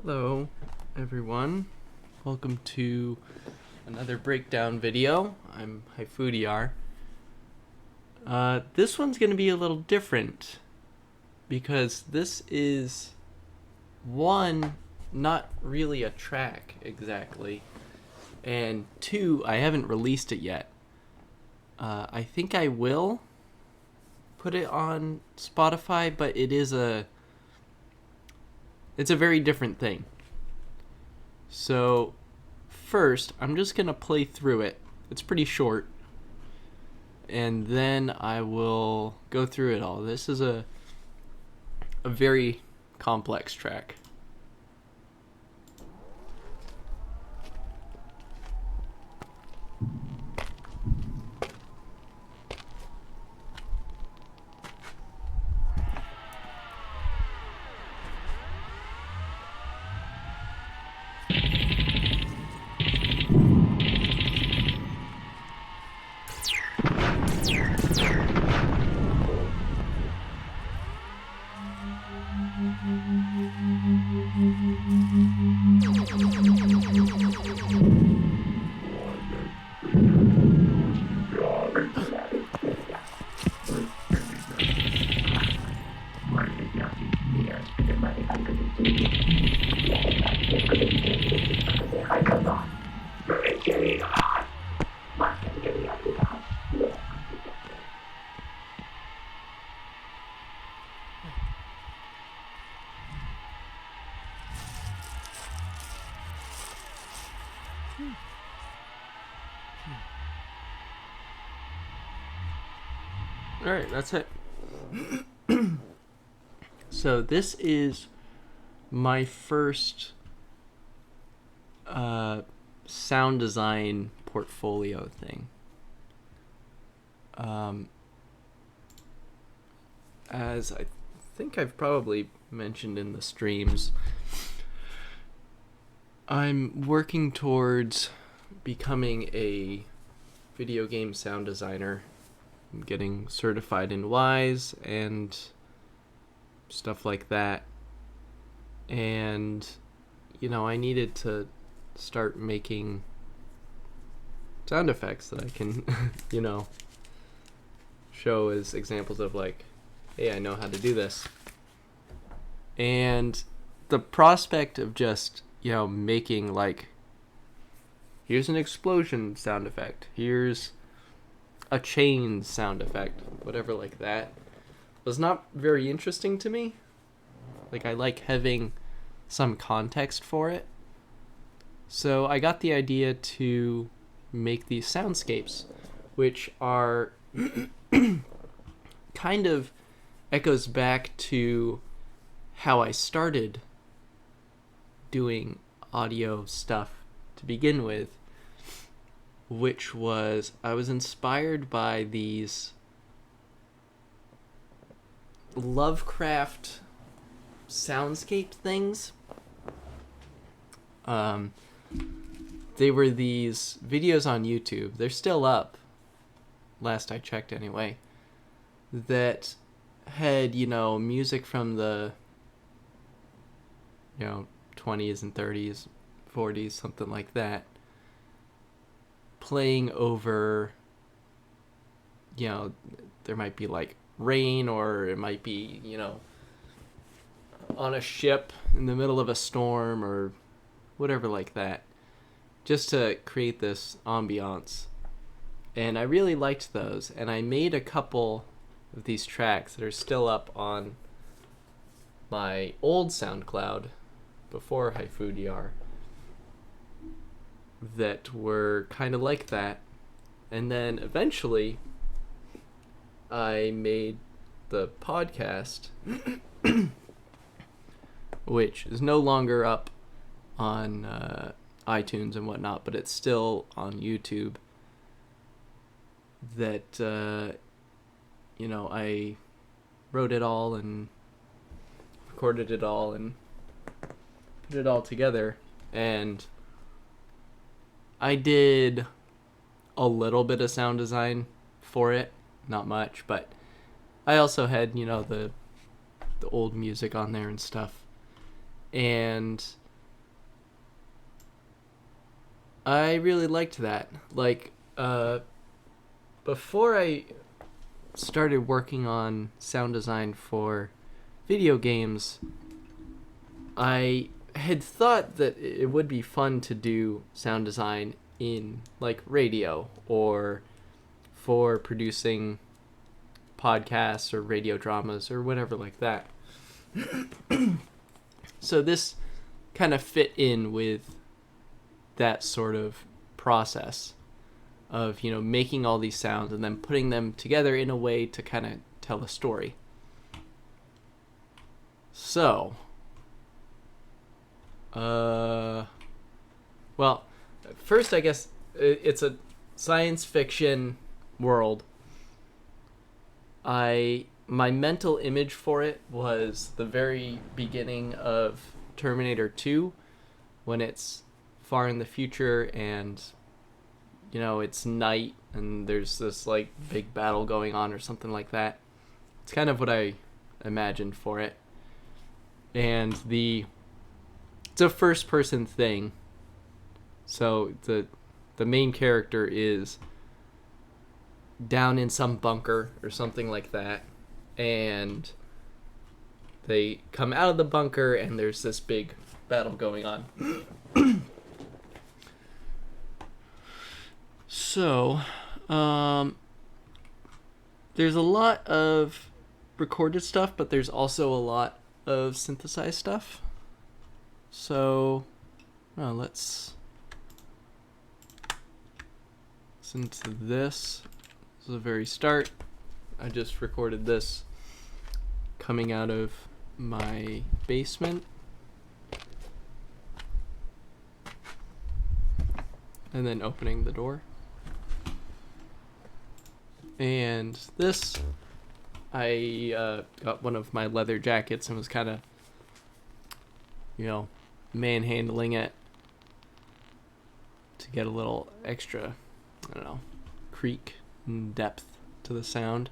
Hello, everyone. Welcome to another breakdown video. I'm Hyfudiar. This one's going to be a little different because this is, one, not really a track exactly, and two, I haven't released it yet. I think I will put it on Spotify, but it's a very different thing. So first, I'm just going to play through it. It's pretty short. And then I will go through it all. This is a very complex track. Alright, that's it. So this is my first sound design portfolio thing. As I think I've probably mentioned in the streams, I'm working towards becoming a video game sound designer. I'm getting certified in WISE and stuff like that. And, I needed to start making sound effects that I can, show as examples of like, hey, I know how to do this. And the prospect of just, making like, here's an explosion sound effect, here's a chain sound effect, whatever like that, was not very interesting to me. Like, I like having some context for it. So I got the idea to make these soundscapes, which are kind of echoes back to how I started doing audio stuff to begin with, which was I was inspired by these Lovecraft soundscape things. They were these videos on YouTube. They're still up, last I checked anyway, that had, music from the 20s and 30s, 40s, something like that, playing over, there might be like rain, or it might be, on a ship in the middle of a storm or whatever like that, just to create this ambiance. And I really liked those, and I made a couple of these tracks that are still up on my old SoundCloud before Hyfudiar that were kind of like that. And then eventually I made the podcast which is no longer up on iTunes and whatnot, but it's still on YouTube, that I wrote it all and recorded it all and put it all together. And I did a little bit of sound design for it, not much, but I also had, the old music on there and stuff. And I really liked that. Like, before I started working on sound design for video games, I had thought that it would be fun to do sound design in like radio or for producing podcasts or radio dramas or whatever like that. So this kind of fit in with that sort of process of, making all these sounds and then putting them together in a way to kind of tell a story. So, well, first I guess it's a science fiction world. My mental image for it was the very beginning of Terminator 2, when it's far in the future and it's night and there's this like big battle going on or something like that. It's kind of what I imagined for it. And it's a first person thing. So the main character is down in some bunker or something like that, and they come out of the bunker and there's this big battle going on. So, there's a lot of recorded stuff, but there's also a lot of synthesized stuff. So, let's listen to this. This is the very start. I just recorded this coming out of my basement. And then opening the door. And this, I got one of my leather jackets and was kind of, manhandling it to get a little extra, creak and depth to the sound.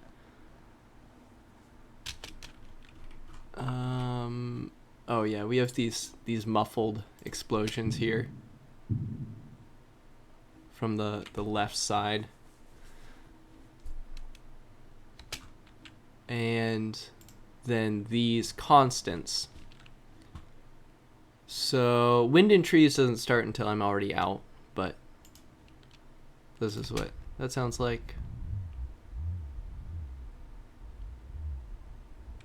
Oh yeah, we have these muffled explosions here from the left side. And then these constants. So wind in trees doesn't start until I'm already out, but this is what that sounds like.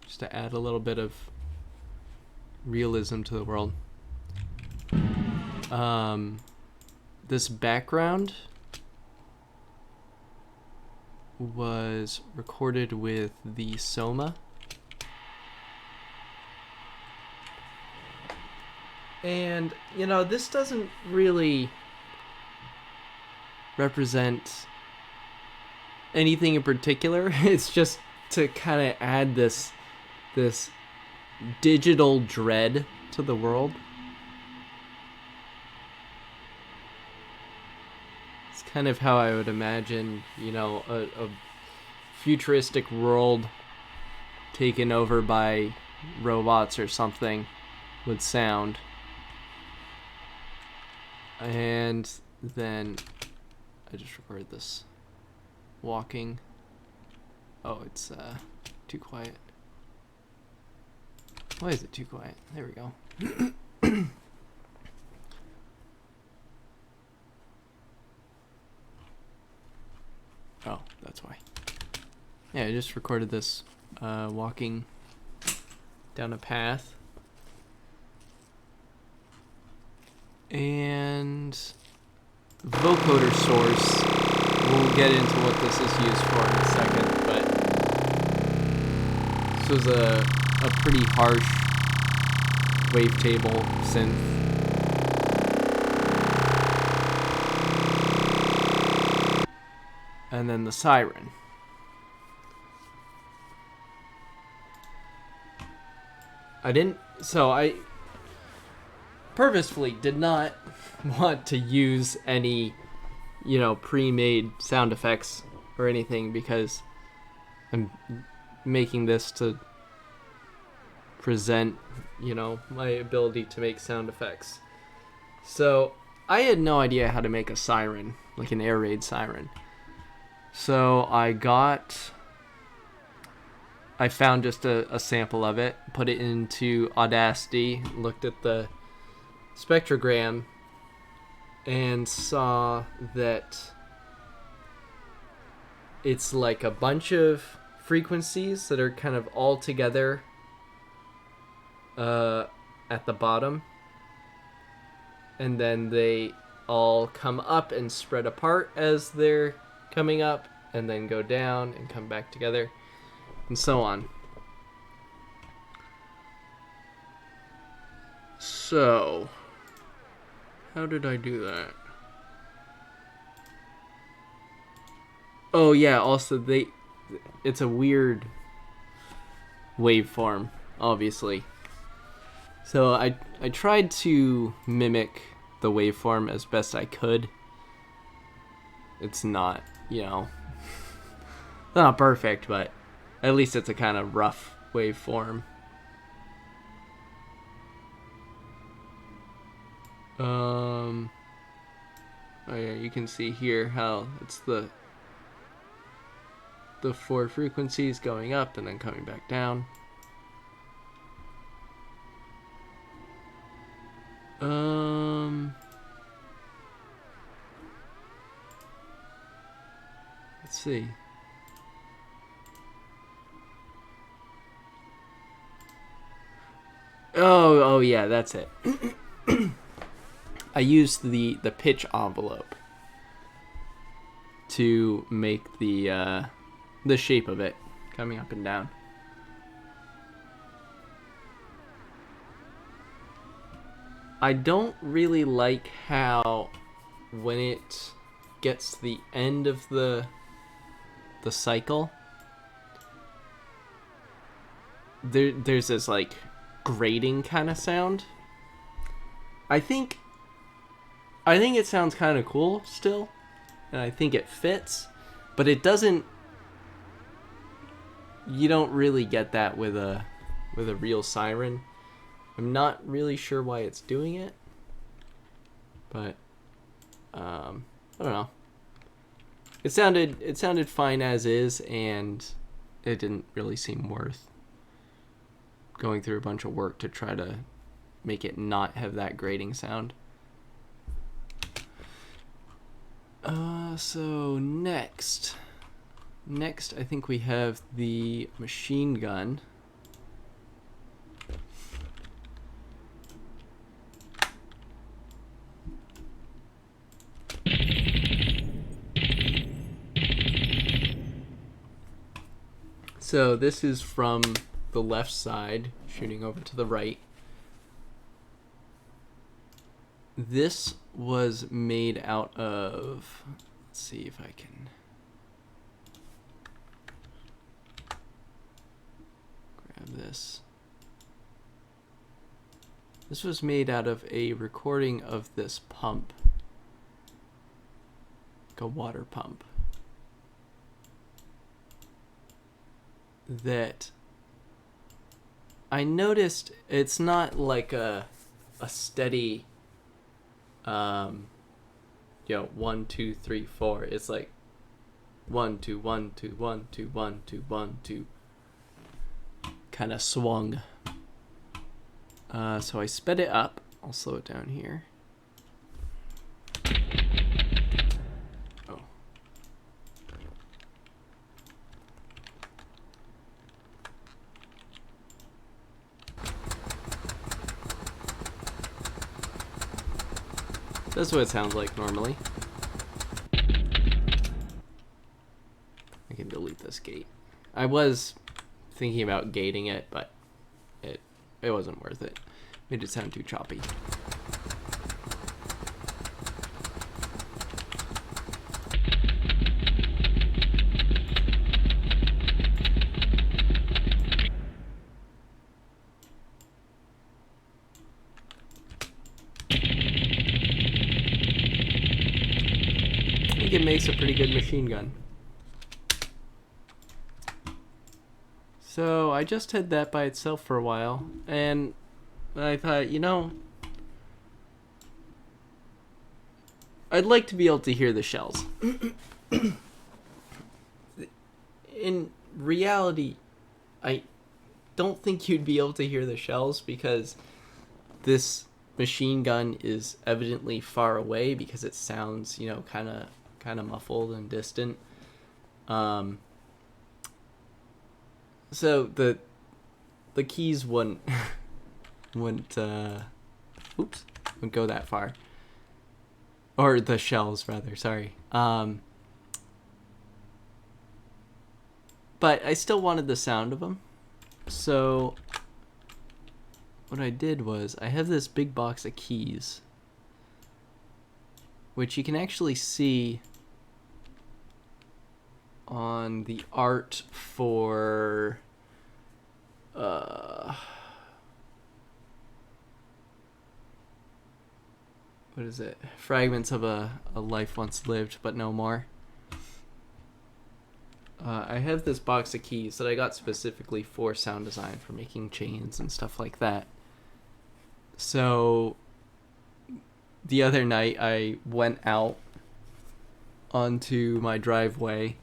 Just to add a little bit of realism to the world. This background was recorded with the Soma. And, this doesn't really represent anything in particular. It's just to kind of add this digital dread to the world. It's kind of how I would imagine, a futuristic world taken over by robots or something would sound. And then I just recorded this walking. Oh, it's too quiet. Why is it too quiet? There we go. Oh, that's why. Yeah, I just recorded this walking down a path. And vocoder source, we'll get into what this is used for in a second, but this was a pretty harsh wavetable synth. And then the siren. I purposefully did not want to use any, pre-made sound effects or anything, because I'm making this to present, my ability to make sound effects. So I had no idea how to make a siren, like an air raid siren. So I found just a sample of it, put it into Audacity, looked at the spectrogram, and saw that it's like a bunch of frequencies that are kind of all together at the bottom, and then they all come up and spread apart as they're coming up, and then go down and come back together, and so on. So, how did I do that? Oh yeah, also it's a weird waveform, obviously. So I tried to mimic the waveform as best I could. It's not, not perfect, but at least it's a kind of rough waveform. Oh yeah, you can see here how it's the 4 frequencies going up and then coming back down. Let's see. Oh yeah, that's it. I used the pitch envelope to make the shape of it coming up and down. I don't really like how when it gets to the end of the cycle, there's this like grating kind of sound. I think it sounds kind of cool still, and I think it fits, but it doesn't. You don't really get that with a real siren. I'm not really sure why it's doing it, but I don't know. It sounded fine as is, and it didn't really seem worth going through a bunch of work to try to make it not have that grating sound. So next I think we have the machine gun. So this is from the left side, shooting over to the right. This was made out of, let's see if I can grab this. This was made out of a recording of this pump, like a water pump, that I noticed it's not like a steady 1 2 3 4. It's like 1 2 1 2 1 2 1 2 1 2, kind of swung. So I sped it up. I'll slow it down here. Oh. That's what it sounds like normally. I can delete this gate. I was thinking about gating it, but it wasn't worth it. Made it sound too choppy. I think it makes a pretty good machine gun. So I just had that by itself for a while, and I thought, I'd like to be able to hear the shells. In reality, I don't think you'd be able to hear the shells because this machine gun is evidently far away because it sounds, you know, kind of muffled and distant. So the keys wouldn't go that far, or the shells rather. Sorry. But I still wanted the sound of them, so what I did was I have this big box of keys, which you can actually see on the art for what is it? Fragments of a life once lived but no more. I have this box of keys that I got specifically for sound design, for making chains and stuff like that. So the other night I went out onto my driveway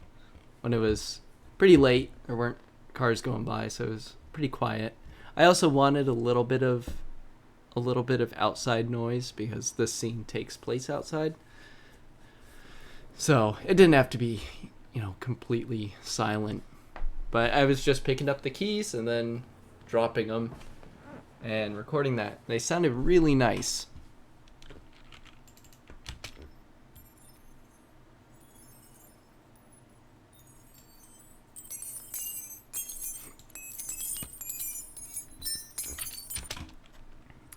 when it was pretty late. There weren't cars going by, so it was pretty quiet. I also wanted a little bit of outside noise because this scene takes place outside. So it didn't have to be, you know, completely silent. But I was just picking up the keys and then dropping them and recording that. They sounded really nice.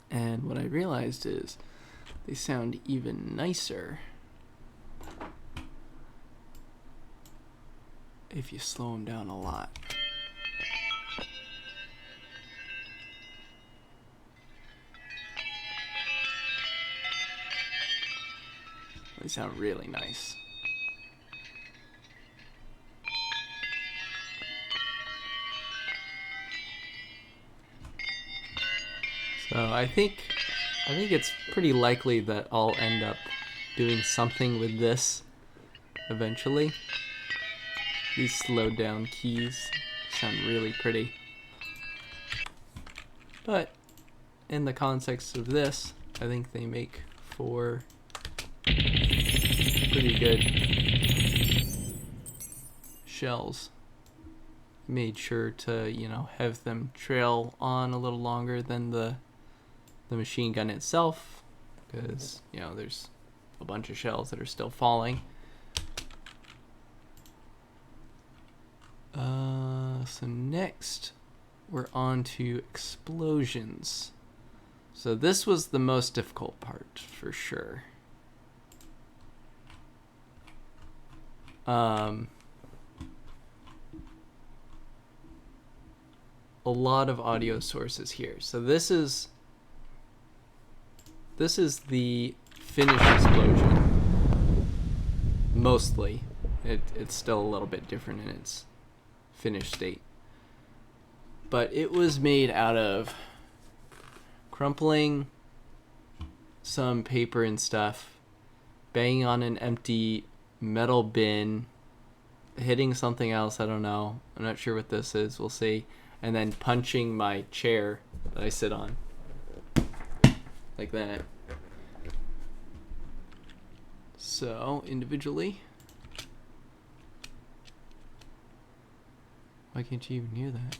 And what I realized is they sound even nicer if you slow them down a lot. They sound really nice. So I think it's pretty likely that I'll end up doing something with this eventually. These slowed down keys sound really pretty. But in the context of this, I think they make for pretty good shells. Made sure to, you know, have them trail on a little longer than the machine gun itself, because, you know, there's a bunch of shells that are still falling. So next we're on to explosions. So this was the most difficult part for sure. A lot of audio sources here. So this is the finished explosion. Mostly. It's still a little bit different in its finished state. But it was made out of crumpling some paper and stuff, banging on an empty metal bin, hitting something else, I don't know. I'm not sure what this is, we'll see. And then punching my chair that I sit on. Like that. So, individually. Why can't you even hear that?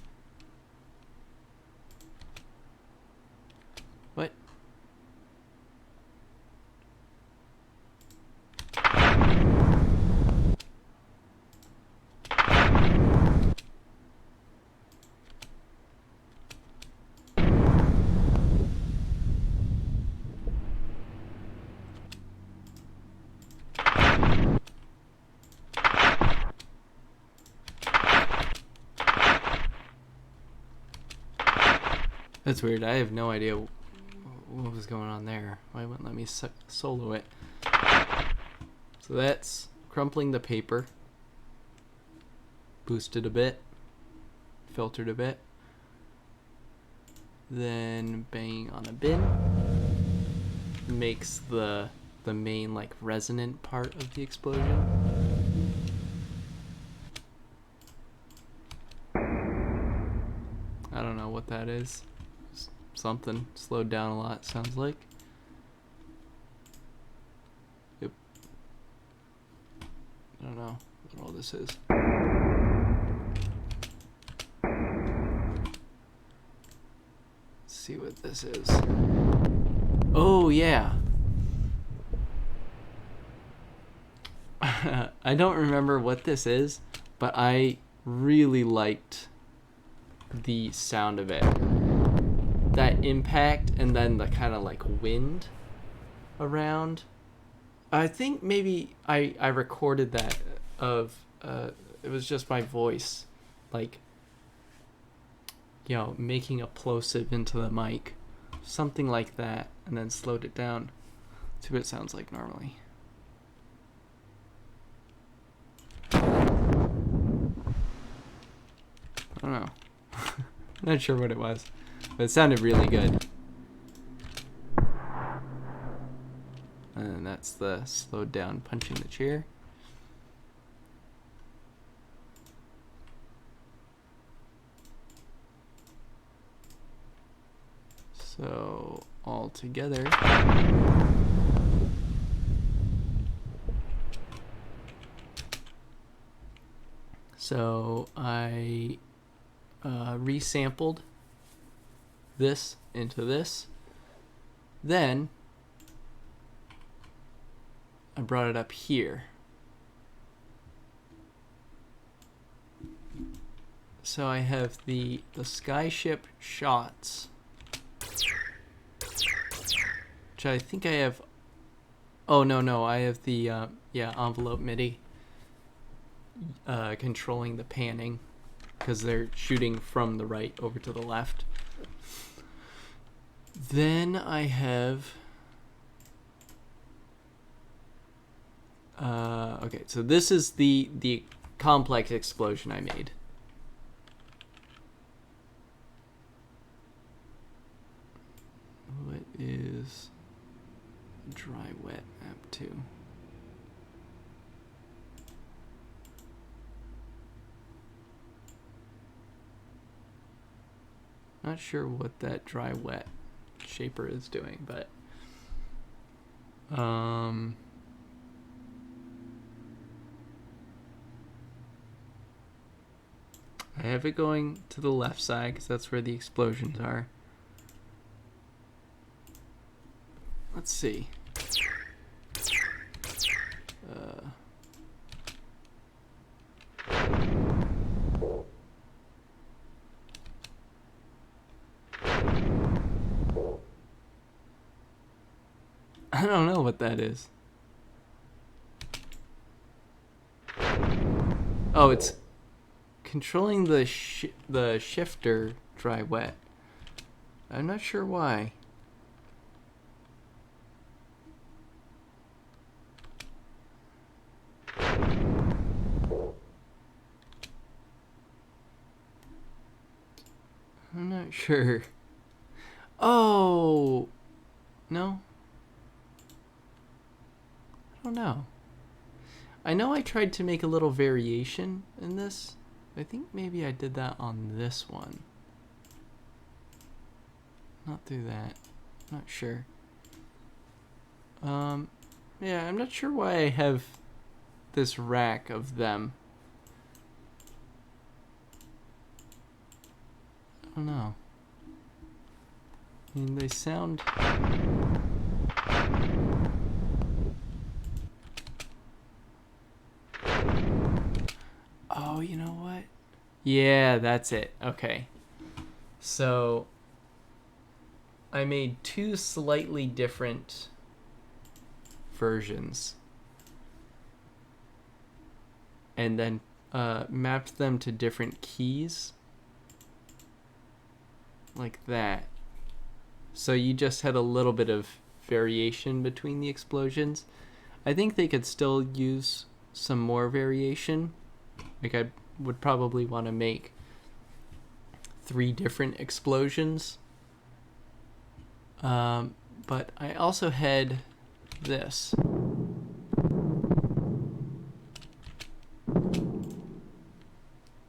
What? That's weird. I have no idea what was going on there. Why wouldn't let me solo it? So that's crumpling the paper. Boosted a bit. Filtered a bit. Then banging on a bin. Makes the the main like resonant part of the explosion. I don't know what that is. Something slowed down a lot, sounds like. Yep. I don't know what all this is. Let's see what this is. Oh, yeah. I don't remember what this is, but I really liked the sound of it. That impact and then the kind of like wind around. I think maybe I recorded that of it was just my voice, like, you know, making a plosive into the mic, something like that, and then slowed it down to what it sounds like normally. I don't know. Not sure what it was, but it sounded really good. And that's the slowed down punching the chair. So all together. So I resampled this into this. Then I brought it up here. So I have the skyship shots, which I think I have. Oh no, I have the envelope MIDI controlling the panning because they're shooting from the right over to the left. Then I have okay, so this is the complex explosion I made. What is dry wet map 2? Not sure what that dry wet shaper is doing, but I have it going to the left side because that's where the explosions are. Let's see. I don't know what that is. Oh, it's controlling the shifter dry wet. I'm not sure why. I'm not sure. Oh, no. I don't know. I know I tried to make a little variation in this. I think maybe I did that on this one. Not through that. Not sure. Yeah, I'm not sure why I have this rack of them. I don't know. I mean, they sound... Oh, you know what? Yeah, that's it. Okay. So I made two slightly different versions and then mapped them to different keys like that. So you just had a little bit of variation between the explosions. I think they could still use some more variation. Like I would probably want to make 3 different explosions. But I also had this.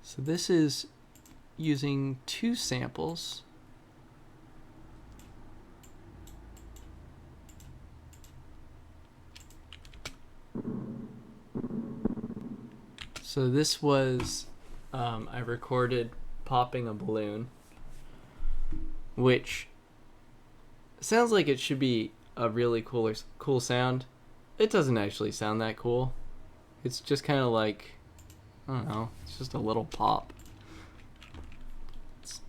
So this is using 2 samples. So this was, I recorded popping a balloon, which sounds like it should be a really cool sound. It doesn't actually sound that cool. It's just kind of like, I don't know, it's just a little pop.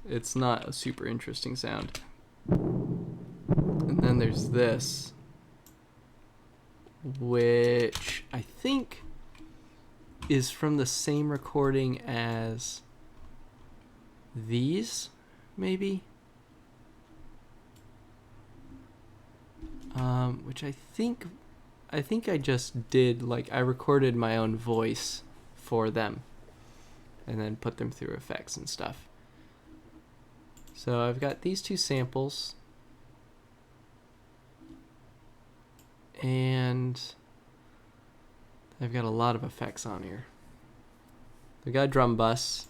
It's not a super interesting sound. And then there's this, which I think is from the same recording as these, maybe? Which I think I just did, like, I recorded my own voice for them and then put them through effects and stuff. So I've got these 2 samples, and I've got a lot of effects on here. I've got a drum bus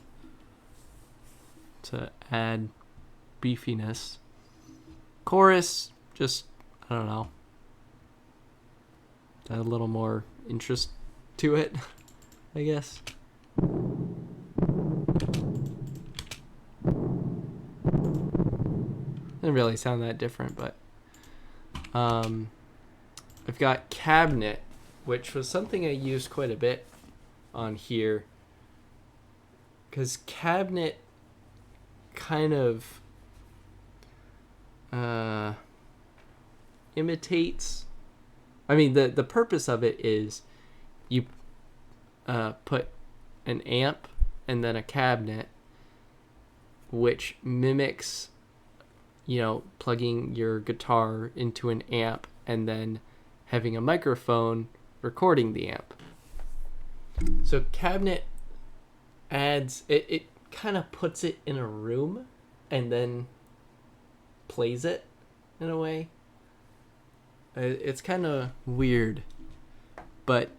to add beefiness. Chorus, just, I don't know, add a little more interest to it, I guess. Doesn't really sound that different, but I've got cabinet, which was something I used quite a bit on here, because cabinet kind of imitates, I mean, the purpose of it is you put an amp and then a cabinet, which mimics, you know, plugging your guitar into an amp and then having a microphone recording the amp. So cabinet adds, it kind of puts it in a room and then plays it in a way. It's kind of weird, but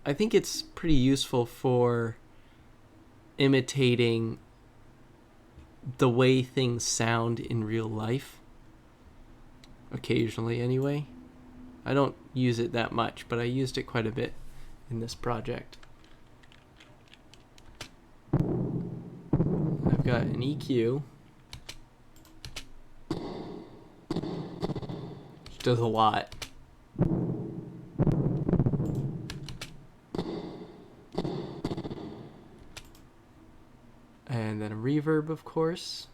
I think it's pretty useful for imitating the way things sound in real life. Occasionally, anyway. I don't use it that much, but I used it quite a bit in this project. I've got an EQ, which does a lot. And then a reverb, of course.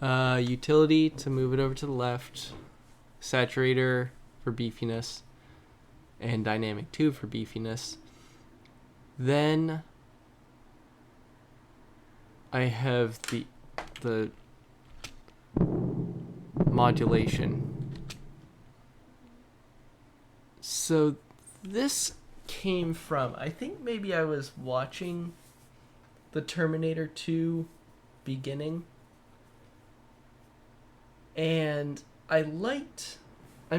Utility to move it over to the left. Saturator for beefiness. And dynamic 2 for beefiness. Then I have the modulation. So this came from, I think maybe I was watching the Terminator 2 beginning, and I'm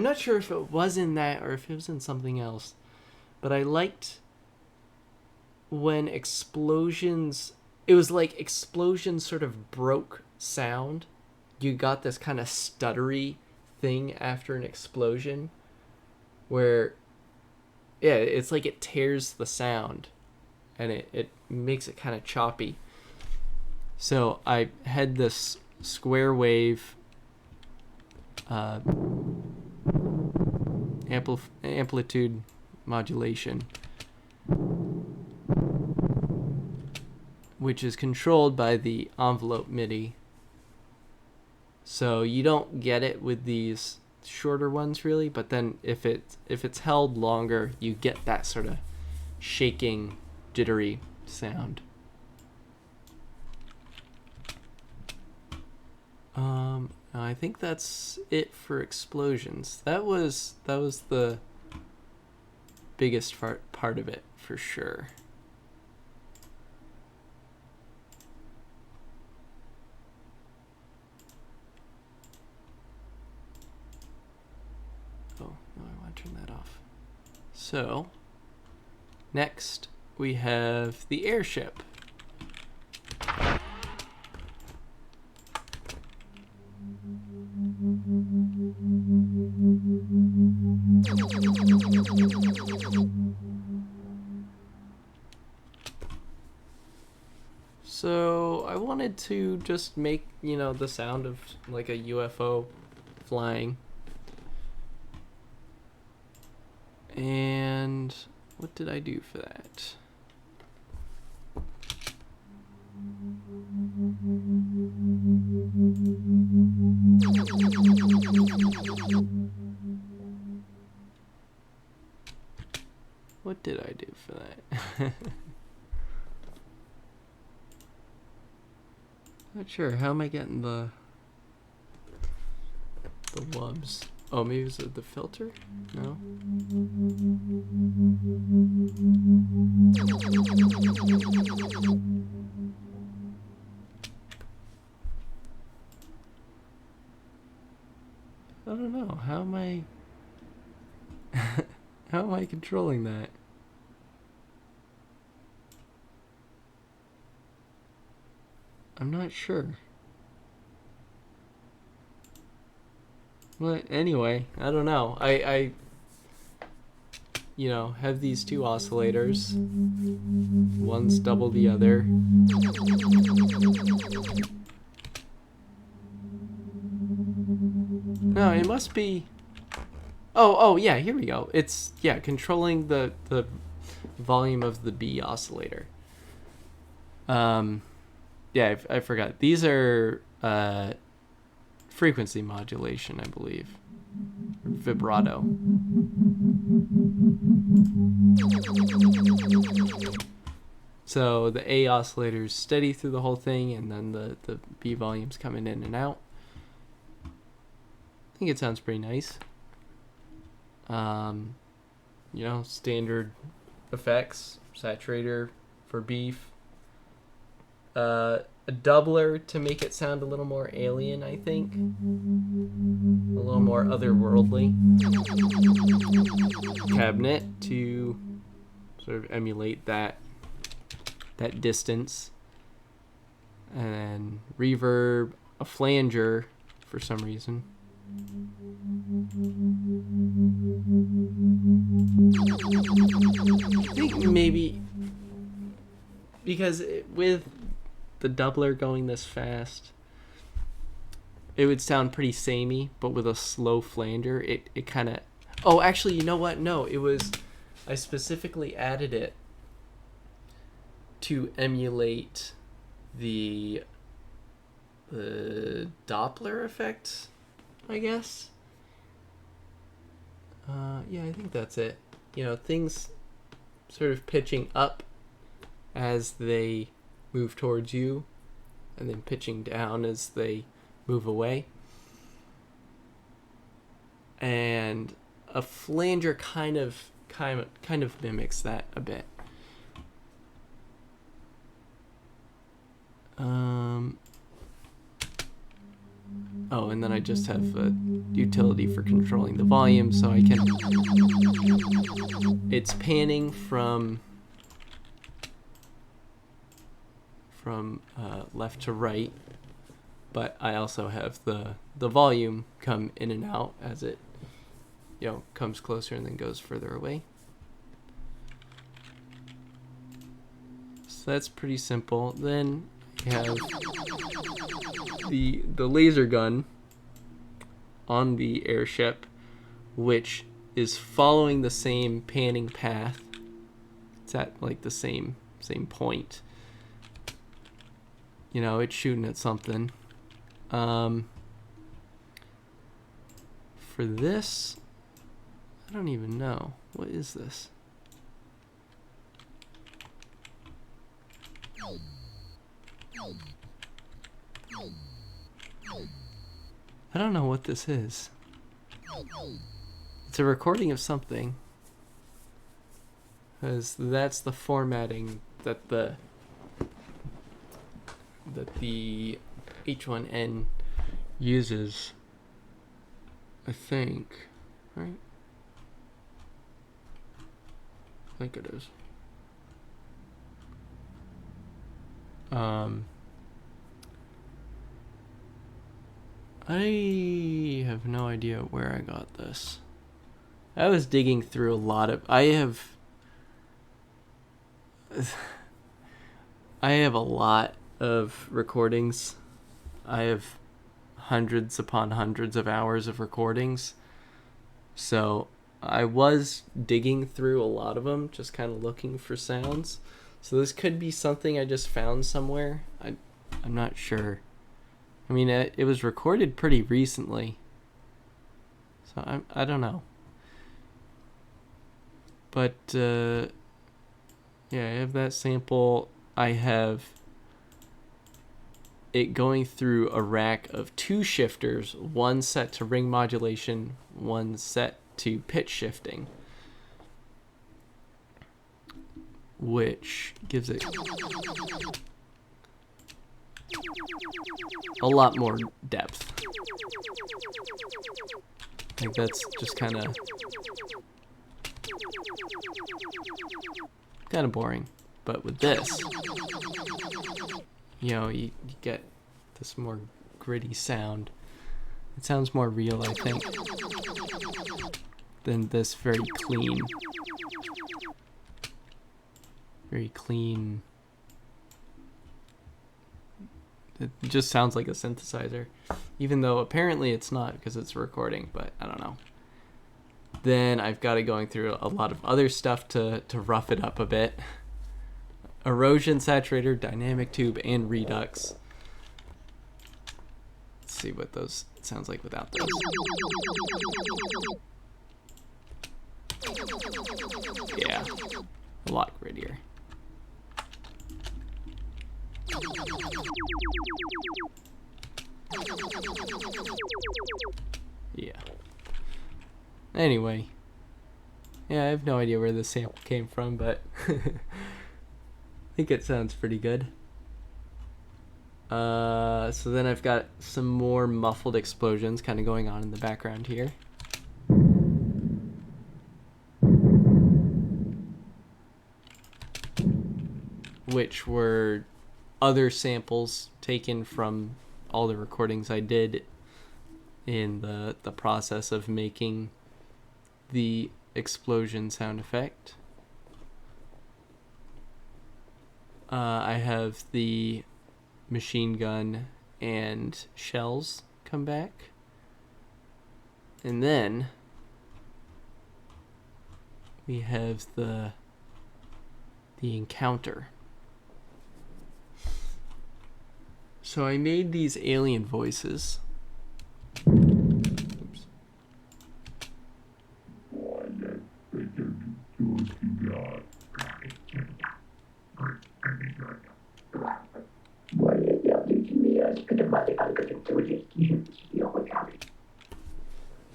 not sure if it was in that or if it was in something else, but I liked when explosions, it was like explosions sort of broke sound. You got this kind of stuttery thing after an explosion where, yeah, it's like it tears the sound and it makes it kind of choppy. So I had this square wave amplitude modulation, which is controlled by the envelope MIDI. So you don't get it with these shorter ones really, but then if it's held longer, you get that sort of shaking, jittery sound. I think that's it for explosions. That was the biggest part of it for sure. Oh, no, I want to turn that off. So, next we have the airship. So I wanted to just make, you know, the sound of like a UFO flying. And what did I do for that? What did I do for that? Not sure. How am I getting the wubs? Oh, maybe it's the filter? No? I don't know. How am I how am I controlling that? I'm not sure. Well, anyway, I don't know. I you know, have these two oscillators. One's double the other. No, it must be... Oh, yeah, here we go. It's, yeah, controlling the volume of the B oscillator. Yeah, I forgot. These are frequency modulation, I believe. Or vibrato. So the A oscillator is steady through the whole thing, and then the B volume's coming in and out. I think it sounds pretty nice. You know, standard effects, saturator for beef. A doubler to make it sound a little more alien, I think. A little more otherworldly. Cabinet to sort of emulate that distance. And then reverb, a flanger for some reason. I think maybe because with the doubler going this fast, it would sound pretty samey, but with a slow flanger, it kind of... Oh, actually, you know what? No, it was... I specifically added it to emulate the Doppler effect, I guess. Yeah, I think that's it. You know, things sort of pitching up as they move towards you, and then pitching down as they move away. And a flanger kind of mimics that a bit. Oh, and then I just have a utility for controlling the volume, so I can... It's panning from left to right, but I also have the volume come in and out as it, you know, comes closer and then goes further away. So that's pretty simple. Then you have the laser gun on the airship, which is following the same panning path. It's at like the same point. You know, it's shooting at something. For this, I don't even know. What is this? I don't know what this is. It's a recording of something. Because that's the formatting that the H1N uses, I think. Right? think it is. I have no idea where I got this. I was digging through a lot of... I have a lot of recordings. I have hundreds upon hundreds of hours of recordings. So I was digging through a lot of them, just kind of looking for sounds. So this could be something I just found somewhere. I'm not sure. I mean, it was recorded pretty recently. So I don't know. But, yeah, I have that sample. I have it going through a rack of 2 shifters, one set to ring modulation, one set to pitch shifting, which gives it a lot more depth. I think that's just kind of boring. But with this, you get this more gritty sound. It sounds more real, I think, than this very clean. It just sounds like a synthesizer, even though apparently it's not because it's recording, but I don't know. Then I've got it going through a lot of other stuff to rough it up a bit. Erosion saturator, dynamic tube, and redux. Let's see what those sounds like without those. Yeah, a lot grittier. Yeah. Anyway. Yeah, I have no idea where this sample came from, but I think it sounds pretty good. So then I've got some more muffled explosions kind of going on in the background here. Which were other samples taken from all the recordings I did in the process of making the explosion sound effect. I have the machine gun and shells come back. And then we have the encounter. So I made these alien voices. Oops.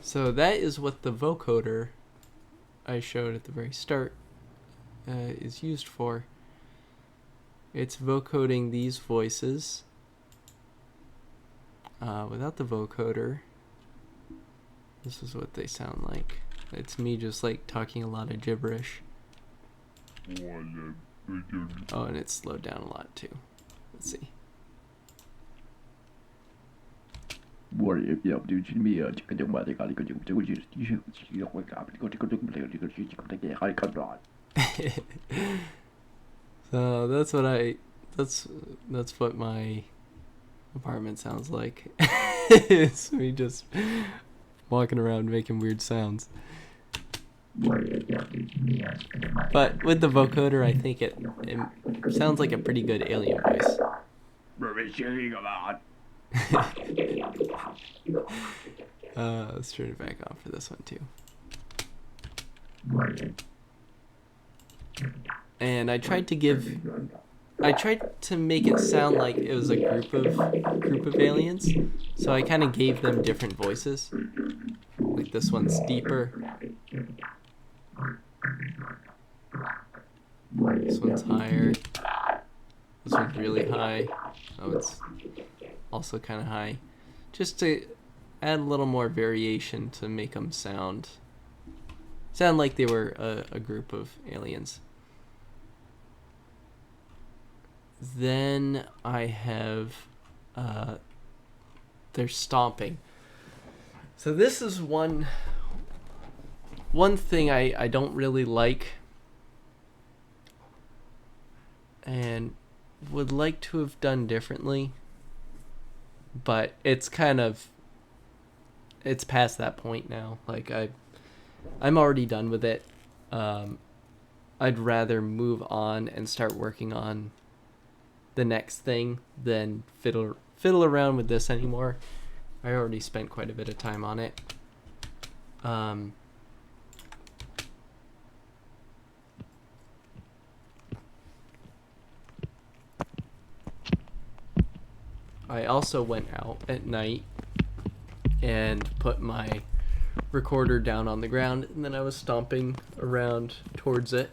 So that is what the vocoder I showed at the very start is used for. It's vocoding these voices. Without the vocoder, this is what they sound like. It's me just like talking a lot of gibberish. Oh, and it's slowed down a lot too. Let's see. So that's what my apartment sounds like. It's me just walking around making weird sounds. But with the vocoder, I think it sounds like a pretty good alien voice. Let's turn it back on for this one too. And I tried to make it sound like it was a group of aliens. So I kind of gave them different voices. Like this one's deeper. This one's higher. This one's really high. Oh, it's also kind of high. Just to add a little more variation to make them sound Sound like they were a group of aliens. Then I have they're stomping. So this is one thing I don't really like and would like to have done differently, but it's past that point now. Like I'm already done with it. I'd rather move on and start working on the next thing than fiddle around with this anymore. I already spent quite a bit of time on it. I also went out at night and put my recorder down on the ground, and then I was stomping around towards it.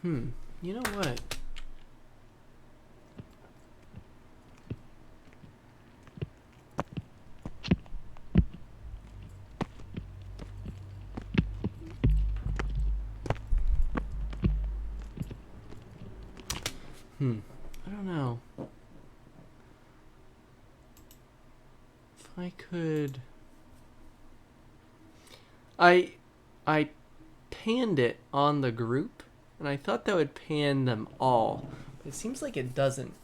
You know what? I don't know. If I could... I panned it on the group, and I thought that would pan them all. But it seems like it doesn't.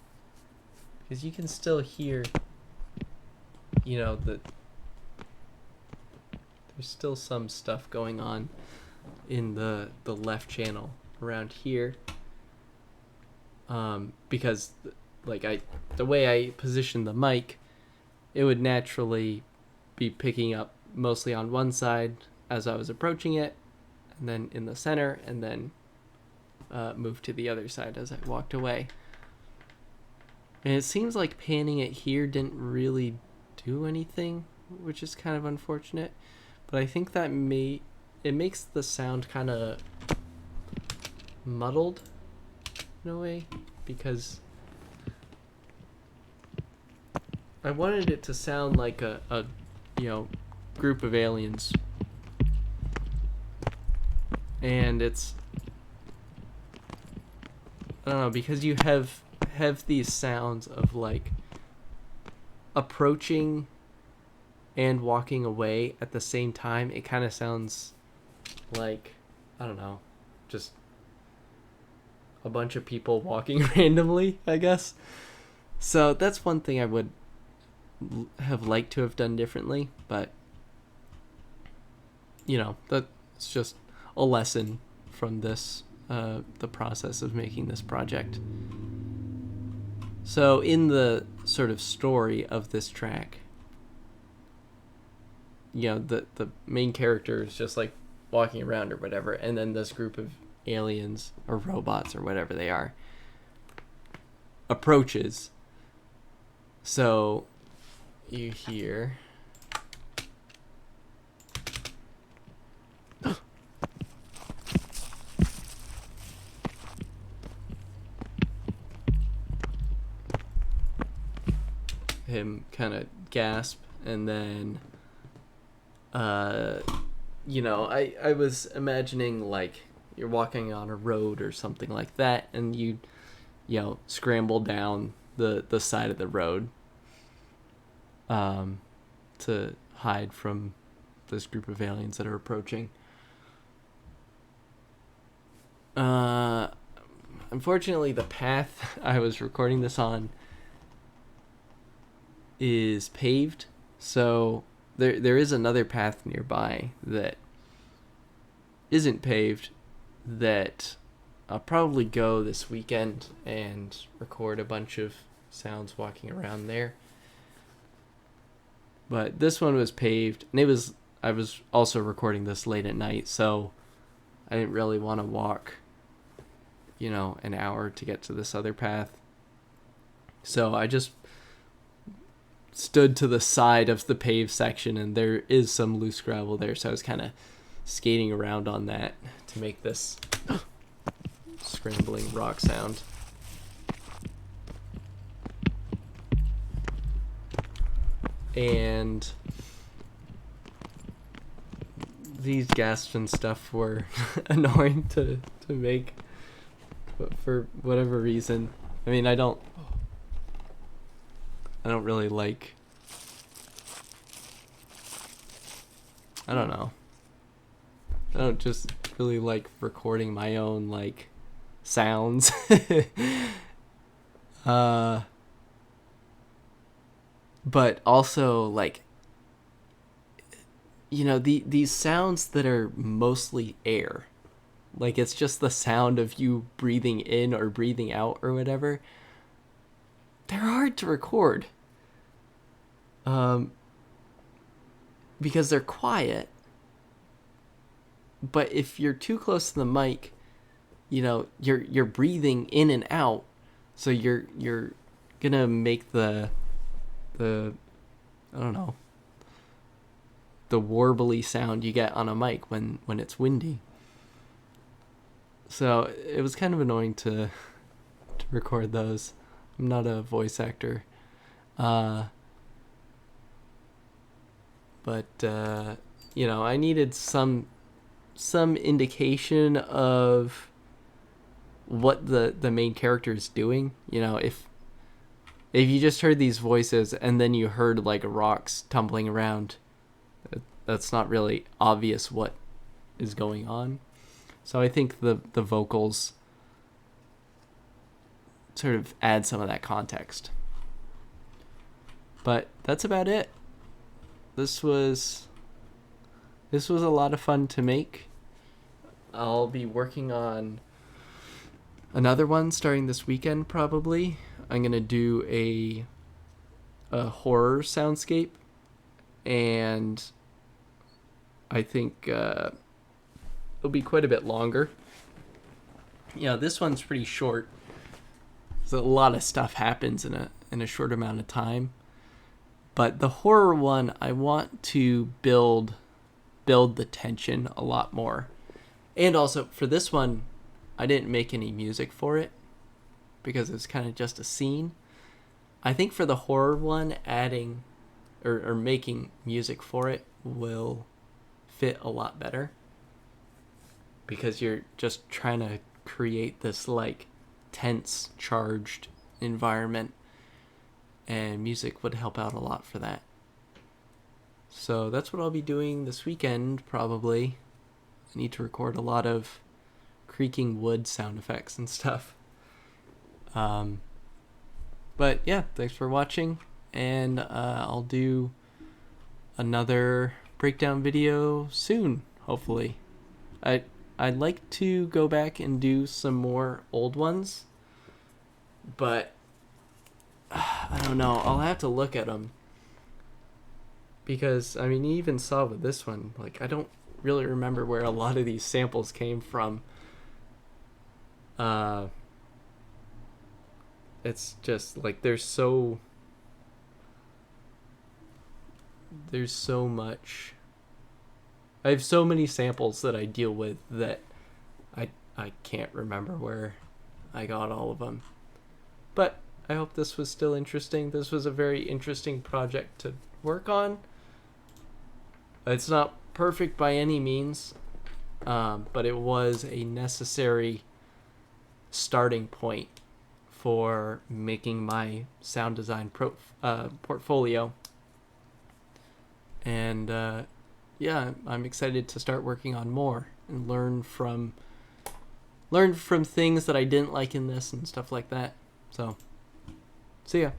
Because you can still hear, you know, there's still some stuff going on in the left channel around here. Because like the way I positioned the mic, it would naturally be picking up mostly on one side as I was approaching it, and then in the center, and then move to the other side as I walked away. And it seems like panning it here didn't really do anything, which is kind of unfortunate. But I think that it makes the sound kind of muddled in a way, because I wanted it to sound like a group of aliens, and it's, I don't know, because you have these sounds of like approaching and walking away at the same time. It kind of sounds like, I don't know, just a bunch of people walking randomly, I guess. So that's one thing I would have liked to have done differently, but you know, that's just a lesson from this, the process of making this project. So in the sort of story of this track, you know, the main character is just like walking around or whatever, and then this group of aliens or robots or whatever they are approaches. So you hear him kind of gasp, and then you know, I was imagining like you're walking on a road or something like that, and you know, scramble down the side of the road to hide from this group of aliens that are approaching. Unfortunately, the path I was recording this on is paved, so there is another path nearby that isn't paved that I'll probably go this weekend and record a bunch of sounds walking around there. But this one was paved, and I was also recording this late at night, so I didn't really want to walk, you know, an hour to get to this other path. So I just stood to the side of the paved section, and there is some loose gravel there, so I was kind of skating around on that to make this scrambling rock sound. and these gasps and stuff were annoying to make, but for whatever reason. I mean, I don't really like, I don't know. I don't just really like recording my own, like, sounds. But also, like, you know, these sounds that are mostly air, like it's just the sound of you breathing in or breathing out or whatever, they're hard to record, because they're quiet. But if you're too close to the mic, you know, you're breathing in and out, so you're gonna make the I don't know, the warbly sound you get on a mic when it's windy. So it was kind of annoying to record those. I'm not a voice actor, but you know, I needed some indication of what the main character is doing. You know, if you just heard these voices and then you heard like rocks tumbling around, that's not really obvious what is going on. So I think the vocals sort of add some of that context. But that's about it. This was a lot of fun to make. I'll be working on another one starting this weekend, probably. I'm going to do a horror soundscape, and I think it'll be quite a bit longer. Yeah, this one's pretty short. So a lot of stuff happens in a short amount of time. But the horror one, I want to build the tension a lot more. And also for this one, I didn't make any music for it because it's kind of just a scene. I think for the horror one, adding or making music for it will fit a lot better, because you're just trying to create this like tense, charged environment, and music would help out a lot for that. So that's what I'll be doing this weekend, probably. I need to record a lot of creaking wood sound effects and stuff. But yeah, thanks for watching, and I'll do another breakdown video soon, hopefully. I'd like to go back and do some more old ones, but I don't know. I'll have to look at them, because I mean, you even saw with this one, like, I don't really remember where a lot of these samples came from. It's just like there's so much. I have so many samples that I deal with that I can't remember where I got all of them. But I hope this was still interesting. This was a very interesting project to work on. It's not perfect by any means, but it was a necessary starting point for making my sound design portfolio. And yeah, I'm excited to start working on more and learn from things that I didn't like in this and stuff like that. So, see ya.